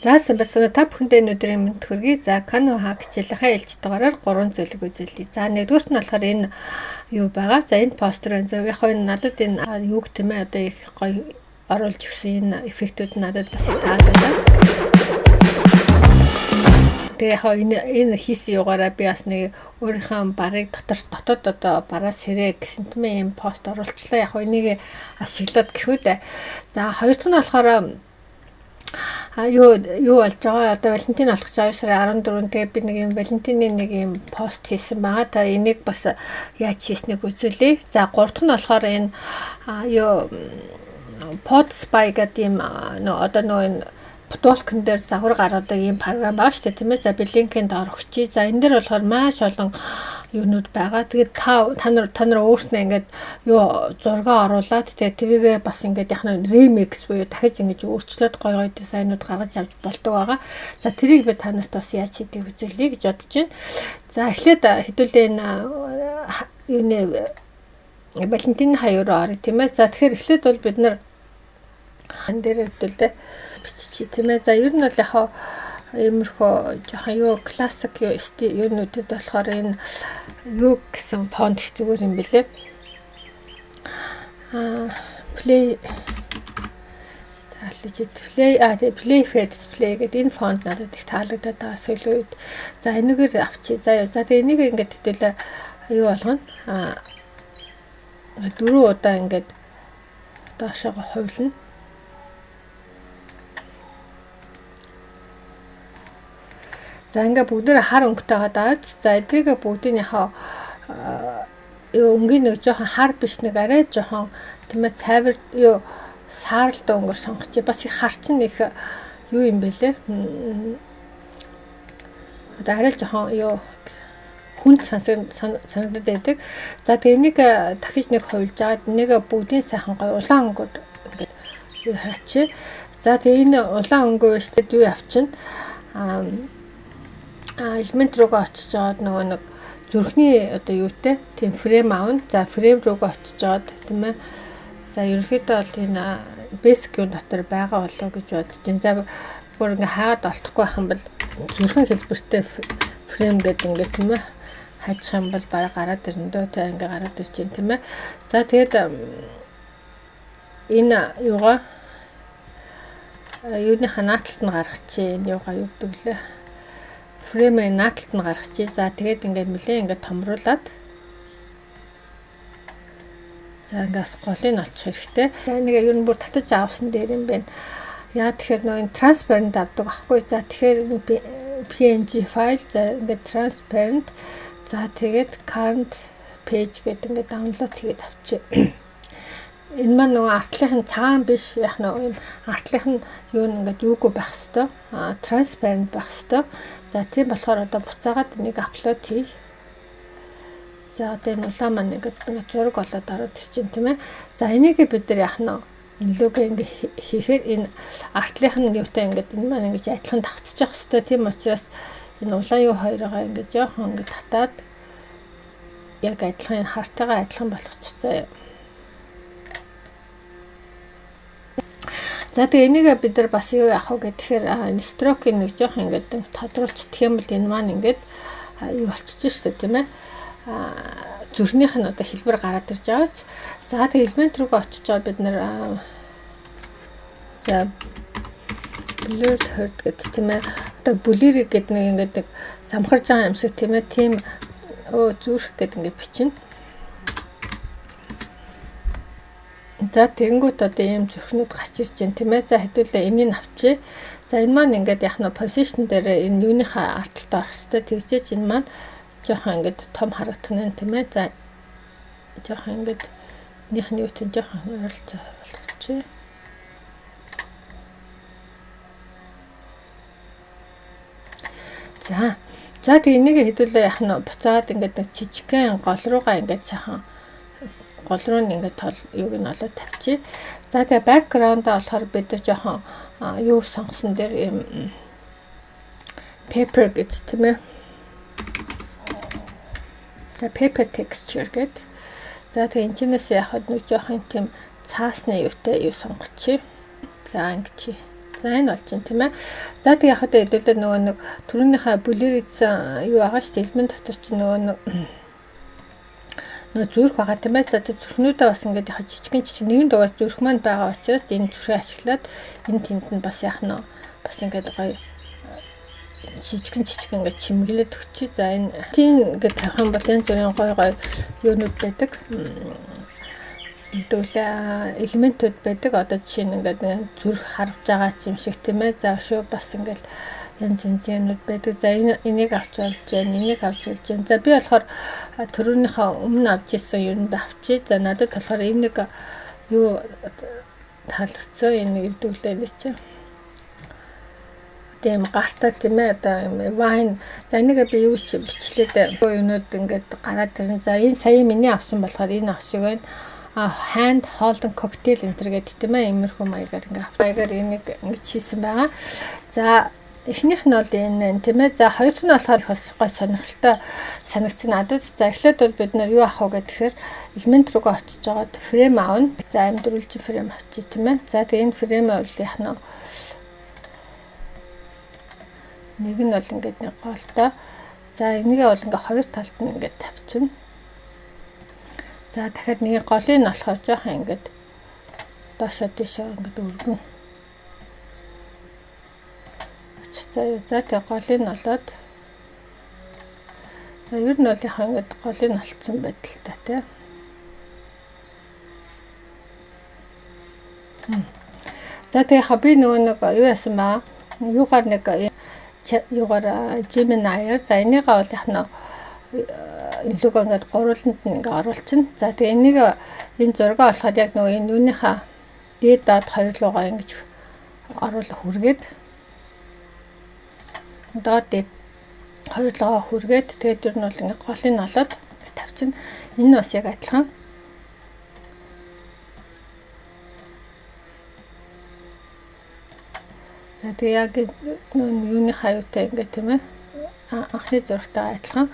За сайн та бүхэндээ өнөөдрийн мэнд хүргэе. За Canon hack хичээлийнхаа ээлжтэйгээр 3 зүйлийг үзүүлье. За нэгдүгürt нь болохоор энэ юу байгаа. За энэ постэр байна. За яг энэ надад энэ юу гэх юм одоо их гоё оруулж өгсөн энэ эффектүүд надад бас их таалагдав. Тэгээ яг энэ хийсэн югаараа би бас нэг өөрийнхөө барыг дотоод одоо бараа сэрээ гэсэн тийм юм пост оруулчлаа. Яг энийг ашиглаад гэхүү дээ. За хоёр дахь нь болохоор юу болж байгаа одоо Валентин алхаж 2 сарын 14-нд би нэг юм Валентины нэг юм пост хийсэн байгаа. Та энийг бас яаж хийснийг үзүүлье. За 3 дахь нь болохоор энэ Podspy гэдэг юм одоо энэ Butolkn дээр завхар гаргадаг юм програм байгаа шүү дээ тийм ээ. За би линкэнд орохчий. За энэ дээр болохоор маш олон юунууд байгаа. Тэгээд та нар өөрснөө ингээд зураг оруулаад тэгээд тэрийгээ бас ингээд яг нь remix буюу дахиж ингэж өөрчлөөд гоё дизайнууд гаргаж авч болдог байгаа. За тэрийг би танаас бас яаж хийдгийг үзүүлье гэж бодож байна. За эхлээд хэдүүлээ энэ Валентин хаяураа орё тийм ээ. За тэгэхээр эхлээд бол бид нар энэ дээр хэдүүлээ биччихье тийм ээ. За ер нь бол яг иймэрхүү жоохон классик юунуудад болохоор энэ юу гэсэн фонт их зүгээр юм бэлээ. Play Fair Display гэдэг энэ фонт надад их таалагдаад байгаа сүүлийн үед. За энэгээр авчи. За тэгээ энийг ингээд хэдүүлээ юу болгоно. 4 удаа ингээд доошоо хувилна. За ингээ бүгдээ хар өнгөтэй гадаад. За эдгээр бүгдийнхээ өнгийн нэг жоохон хар биш нэг арай жоохон тийм ээ цайвар сааралтай өнгөөр сонгочих. Бас их харчин их юу юм бэлээ. Одоо арай жоохон хүнд санагдаад байдаг. За тэгээ энийг дахиж нэг хувилж агаад энийг бүгдийн сайхан гоё улаан өнгөөр ингээд юу хаачих. За тэгээ энэ улаан өнгөө штед юу явчихна. Элемент руугаа очиж жоод нөгөө нэг зүрхний одоо юутэй тийм фрейм аавна. За фрейм руугаа очиж жоод тийм ээ. За ерөнхийдөө бол энэ basic юм дотор байгаа болоо гэж бодож байна. За бүр ингээ хаад олдохгүй байх юм бол зүрхэн хэлбэртэй фрейм гэдэг ингээ тийм ээ. Хажих юм бол бараг гараад ирнэ дөө тэ ингээ гараад ирж байна тийм ээ. За тэгээд энэ юугаа юуныхаа нааталт нь гаргачих. Энэ юугаа юу гэдэг лээ. Фреймээ нааталт нь гаргачих. За тэгээд ингээд нэлээ ингээд томруулаад за ингээс голыг нь олчих хэрэгтэй. За нэг ер нь бүр татаж авсан дээр юм байна. Яа тэгэхээр нөгөө transparent авдаг байхгүй. За тэгэхээр PNG файл за ингээд transparent за тэгээд current page гэдэг ингээд download хийгээд авчи. Энэ маань нөгөө артлынхын цагаан биш яг нэг юм артлынх нь юу ингээд юугүй байх хэвээр transparent байх хэвээр. За тийм болохоор одоо буцаагаад энийг апплод хий. За одоо энэ улаан маань ингээд зураг болоод ороод ирчин тийм ээ. За энийг бид нар яг нь энэ лого ингээд хийхээр энэ артлынх нь юутай ингээд энэ маань ингээд адилхан давтчих хэвээр. Тийм учраас энэ улаан юу хоёроо ингээд жоохон ингээд татаад яг адилхан хартайгаа адилхан болгочихсон. За тэгээ энийг бид нар бас юу яах вэ гэхээр энэ строкийг нэг жоох ингээд тодруулчих юм бол энэ маань ингээд юу болчихж штэ тийм ээ. Зүрхнийх нь одоо хэлбэр гараад ирж байгаа ч. За тэгээ элемент рүүгээ очиж байгаа бид нар за blurred herd гэдэг тийм ээ. Одоо бүлэрэг гэдэг нэг ингээд нэг самхарж байгаа юм шиг тийм ээ. Тийм зүрх гэдэг ингээд бичнэ. За тэгэнгүүт одоо ийм зүрхнүүд гарч ирж байна тийм ээ. За хэдүүлээ энийг авчи. За энэ маань ингээд яг нь position дээр энэ юуныхаа арталт орох хэвээр тэгжээч энэ маань жоохон ингээд том харагдах нь тийм ээ. За жоохон ингээд энийх нь юутэй жоохон ойролцоо болгочихъя. За тэгээ энийг хэдүүлээ яг нь буцаад ингээд нэг жижигхэн гол руугаа ингээд сайхан гол руу ингээд юуг нь олоод тавьчих. За тэгээ бэкграундаа болохоор бид нар жоохон юу сонгосон дээр юм paper гэдэг тийм ээ. За paper texture гэдэг. За тэгээ энэчнээс яг нэг жоохон тийм цаасны юутай юу сонгочих. За ингэж. За энэ болж байна тийм ээ. За тэг яг одоо хэдүүлээ нөгөө нэг түрүүнийхээ бүлэрийдсэн юу байгаа шүү дээ. Элмэн дотор ч нөгөө зүрх байгаа тийм ээ. За тэг зүрхнүүдээ бас ингээд яг жижигэн нэгэн дугаас зүрх маань байгаа учраас энэ зүрхээ ашиглаад энэ тэнд нь бас яах нь бас ингээд гоё жижигэн ингээд чимэглээд өгчий. За энэ тийм ингээд тавих юм бол энэ зүрийн гоё юунууд байдаг. Хэдүүлээ элементүүд байдаг. Одоо жишээ нь ингээд зүрх харж байгаа юм шиг тийм ээ. За шүү бас ингээд янз янзынуд байдаг. За энийг авч олж जैन, энийг авч олж जैन. За би болохоор түрүүнийхээ өмнө авч ирсэн юунд авчий. За надад болохоор энийг юу талцсан энийг хэдүүлээ нэ чи. Тийм гартаа тийм ээ. Одоо вайн. За энийг би юу ч бичлээд юунууд ингээд гараад ирэн. За энэ сая миний авсан болохоор энэ ах шиг байна. Hand holding cocktail энэ гэдэг тийм ээ. Иймэрхүү маягаар ингээд энийг ингэж хийсэн байгаа. За эхнийх нь бол энэ тийм ээ. За хоёр нь болохоор бас гой сонирхолтой санагдсан надад. За эхлээд бол бид нар юу авах вэ гэхээр элемент рүүгээ очиж жагаад фрейм аавна. За амьдруулж фрейм авчи тийм ээ. За тэгээ энэ фрейм бол яах нь нэг нь бол ингээд нэг голтой. За энийгээ бол ингээд хоёр талд нь ингээд тавьчихна. За дахиад нэг голыг нь болохоор жоохон ингээд доошоо тийшээ ингээд өргөн. За тэгээ голыг нь олоод за ер нь бол яхаа ингээд голыг нь олцсон байдалтай тий. За тэгээ би нөгөө нэг юу яасан баа? Юугаар нэг юугаар Gemini-аар за энийгээ бол яхаа илүүгээ ингээд гурвууланд нь ингээд оруулчихна. За тэгээ энийг энэ зургаа болоход яг нөгөө энэ юуныхаа дээд доод хоёр руугаа ингэж оруулах хүргээд доод дээд хоёр руугаа хүргээд тэгээд ер нь бол ингээд голыг нь олоод тавьчихна. Энэ нь бас яг адилхан. За тэгээ яг нөгөө юуныхаа юутай ингээд тийм ээ. Анхны зургатайгаа адилхан.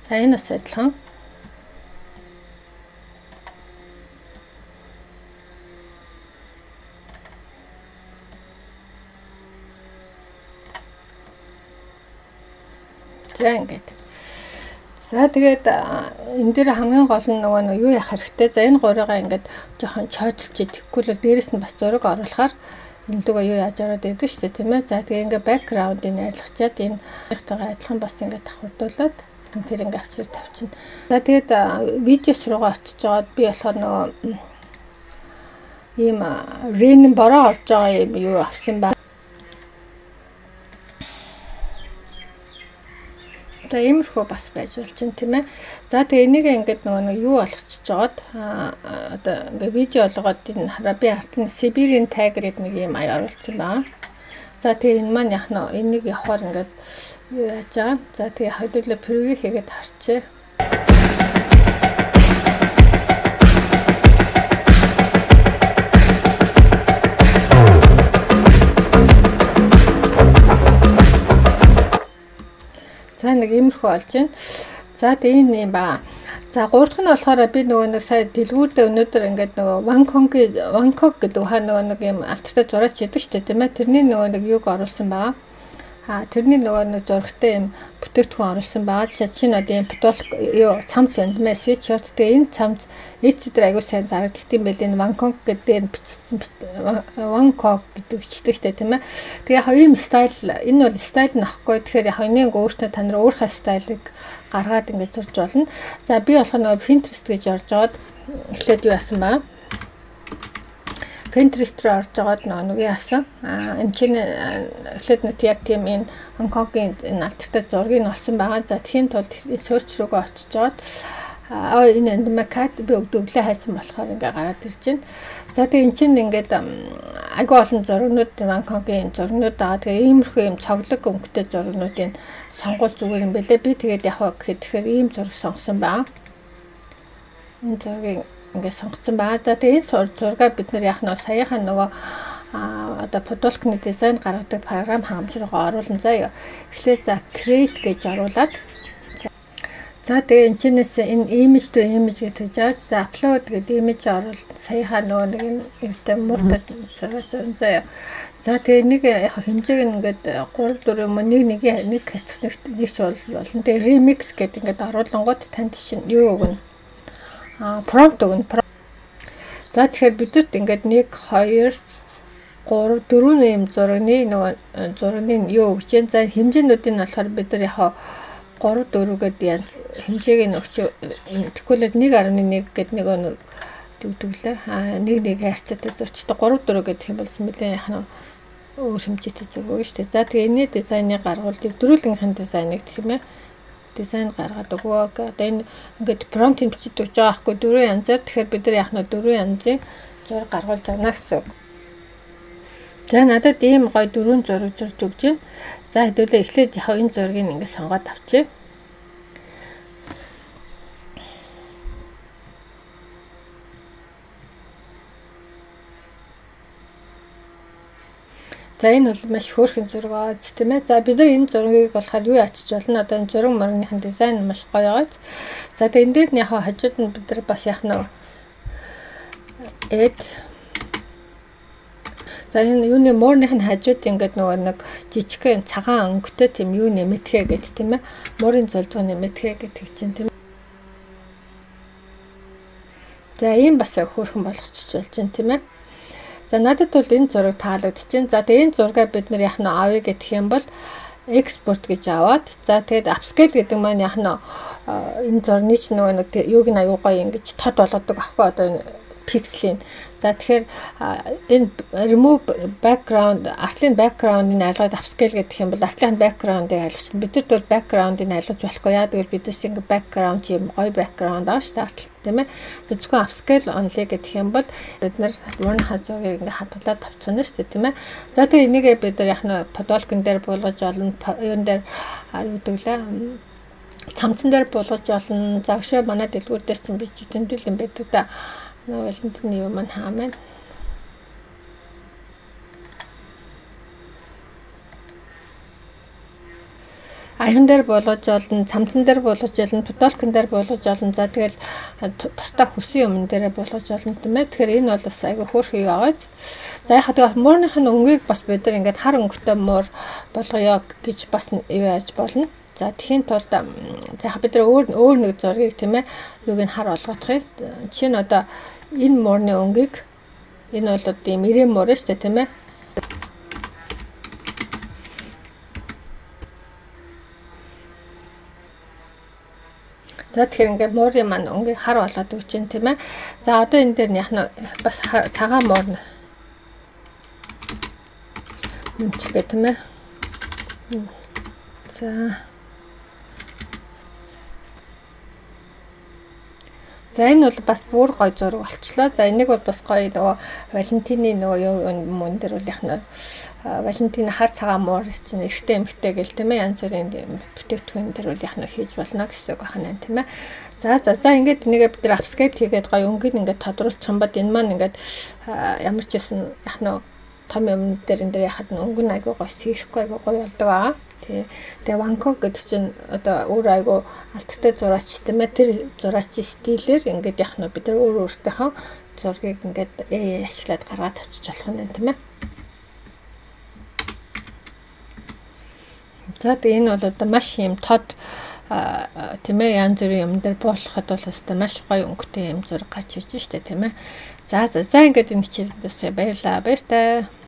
За энэ бас адилхан. За ингээд. За тэгээд энэ дээр хамгийн гол нь нөгөө юу яах хэрэгтэй. За энэ гурыгаа ингээд жоохон чойдлж идэхгүй л дээрэс нь бас зураг оруулахаар энэ лугаа юу яаж ороод идэв шүү дээ тийм ээ. За тэгээ ингээд бэкграундыг найрлахчаад энэ ихтэйгээ адилхан бас ингээд давхардуулаад тэр ингээд авчир тавьчихна. За тэгээд видеос руугаа очиж жагаад би болохоор нөгөө ийм рейн бороо орж байгаа юм юу авсан ба. За иймэрхүү бас байж болж байна тийм ээ. За тэгээ энийг ингээд нөгөө юу болгочихж жагаад одоо ингээд видео болгоод энэ би хартны Siberian Tiger гэдэг нэг юм аяа оруулсан байна. За тэгээ энэ маань яг нь энийг явахаар ингээд юу яаж байгаа. За тэгээ хоёулаа превью хийгээд харчээ. За нэг иймэрхүү олж байна. За тэгээ энэ юм ба. За гурав дахь нь болохоор би нөгөө нэг сая дэлгүүрдээ өнөөдөр ингээд нөгөө Bangkok гэдэг хаа нөгөө нэг юм алтартай зураач хийдэг шүү дээ тийм ээ. Тэрний нөгөө нэг юг оруулсан байгаа. Тэрний нөгөө нэг зурагтай юм бүтээгдэхүүн оруулсан байгаа. Жишээ нь одоо юм бутал юу цамц өндмэ свитшорт тэгээ энэ цамц эцэдэр аягүй сайн зарагддаг юм байл энэ Bangkok гэдэг бичсэн Bangkok гэдэг бичдэг шүү дээ тийм ээ. Тэгээ яг ийм стайл энэ бол стайл нь ахгүй. Тэгэхээр яг энийг өөртөө та нар өөрийнхөө стайлыг гаргаад ингээд зурж болно. За би болох нөгөө Pinterest гэж орж аваад эхлээд юу яасан баа. Pinterest руу орж байгаад нөгөө яасан. Энэ чинь эхлээд нэг яг тийм энэ Bangkok-ийн энэ алтартай зургийг нь олсон байгаа. За тхийн тулд search руугаа очиж жаад энэ эндмакат би өгдөглөө хайсан болохоор ингээ гараад ирж байна. За тэгээ эн чинь ингээд айгүй олон зургнууд Bangkok-ийн зургнууд байгаа. Тэгээ иймэрхүү юм цоглог өнгөтэй зургнуудын сонгуул зүгээр юм бэлээ. Би тэгээд яг гэхээр ийм зураг сонгосон баа. Энэ зургийг ингээд сонгоцсон баа. За тэгээ энэ зургаа бид нар яг нь саяхан нөгөө одоо подолкны дизайн гаргадаг програм хангамж руугаа оруулан заяа. Эхлээд за create гэж оруулаад За тэгээ энэчнээс энэ image to image гэдэг жаач за upload гэдэг image оруулалт саяхан нөгөө нэг юутай мууртад зурсан заяа. За тэгээ нэг яг хэмжээг ингээд 3 4 юм нэг хэсэгт нэгч болно. Тэгээ remix гэдэг ингээд оруулангууд танд чинь юу өгнө? Prompt өгнө. За тэгэхээр бидэрт ингээд 1 2 3 4 юм зургийн нөгөө зургийн юу өгч जैन. За хэмжээнүүдийг нь болохоор бид нар яг 3 4 гэдэг хэмжээг нь өгч тэгвэл 1.1 гэдэг нэг дүүдэглээ. 1 хайрцаатай зурчтай 3 4 гэдэг юм болсон мөлий яхаа өөр хэмжээтэй зураг шүү дээ. За тэгээ энэ дизайныг гаргуулдаг дөрвөлнгийн дизайныг тийм ээ дизайн гаргаад өгөө. Одоо энэ ингээд промпт бичиж өгч байгаа байхгүй 4 янзаар. Тэгэхээр бид нар яг нь 4 янзын зураг гаргуулж авна гэсэн үг. За надад ийм гоё 4 зураг зурж өгч байна. За хэдүүлээ эхлээд яг энэ зургийг ингээд сонгоод авчи. За энэ бол маш хөөрхөн зураг аац тийм ээ. За бид нар энэ зургийг болохоор юу ячиж болно? Одоо энэ зураг мөрнийхэн дизайн маш гоё аац. За тэгээ энэ дээр нь яг хажууд нь бид нар бас яг нь add. За энэ юуны мөрнийхэн хажууд ингээд нөгөө нэг жижигхэн цагаан өнгөтэй тийм юу нэмэтгэ гэдэг тийм ээ. Мөрийн зулцгоо нэмэтгэ гэдэг чинь тийм. За ийм бас хөөрхөн болгочих болж байна тийм ээ. За надад бол энэ зураг таалагдчихээн. За тэгээ энэ зургаа бид нар яг нь авъя гэх юм бол экспорт гэж аваад за тэгээд upscale гэдэг маань яг нь энэ зурны ч нөгөө нэг юуг нь аюу гоё ингэж тод болгодог аахгүй одоо пикселийн. За тэгэхээр энэ remove background артлын background-ыг айлгаад upscale гэдэг юм бол артлын background-ыг айлгачна. Бидэрт бол background-ыг айлгаж болохгүй. Яа гэвэл бидээс ингэ background юм гоё background аа шүү дээ артлт тийм ээ. За зөвхөн upscale only гэдэг юм бол бид нар one хазуугийг ингэ хадгалаад тавьчихна шүү дээ тийм ээ. За тэгээ энийгээ бид нар яг нь подолкин дээр буулгаж олно. Юун дээр юу гэвэл цамцан дээр буулгаж олно. За өшөө манай дэлгүүр дээр чинь бич тэмдэглэн байдаг да. Валентины юм хаамаа. Аян дээр болгож олно, цамцан дээр болгож олно, подолкин дээр болгож олно. За тэгэл дуртай хөсөн юм дээрээ болгож олно тийм ээ. Тэгэхээр энэ бол бас айгүй хөөрхөн юу байгаач. За яг хаа муурныхын өнгийг бас бид нар ингээд хар өнгөтэй муур болгоё гэж бас юу яаж болно. За тэхийн тулд за бид нар өөр нэг зургийг тийм ээ юуг нь хар олгох юм. Жишээ нь одоо энэ муурны өнгийг энэ бол одоо юм ирэм муур шүү дээ тийм ээ. За тэгэхээр ингээд муурын маань өнгийг хар болгоод өгч जैन тийм ээ. За одоо энэ дээр нь яг нь бас цагаан муур нэмчих гэх тийм ээ. За энэ бол бас бүр гоё зураг болчлоо. За энийг бол бас гоё нөгөө Валентины нөгөө юу юм дээр бол яг нь Валентины хар цагаан муур чинь эрэгтэй эмэгтэй гэл тийм ээ янз бүрийн бүтээгдэхүүн дээр бол яг нь хийж болно гэсэн үг байна тийм ээ. За ингээд нэгээ бид нар апскейт хийгээд гоё өнгөнд ингээд тодруулчих юм бол энэ маань ингээд ямар ч байсан яг нь том юм дээр энэ дээр яхад өнгө нь айгүй гоё сэрхгүй айгүй гоё болдог аа. Тэгээ Бангкок гэдэг чинь одоо өөр айгүй алттай зураач тийм ээ тэр зураачийн стилээр ингээд яг нь бид нар өөртөөхөө зургийг ингээд ашиглаад гаргаад авчиж болох юм тийм ээ. За тэгээ энэ бол одоо маш юм тод тийм ээ янз бүрийн юм дээр буулгахад бол өстой маш гоё өнгөтэй юм зураг гарч ирж штэ тийм ээ. За ингээд энэ хичээлдээс баярлалаа. Баяртай.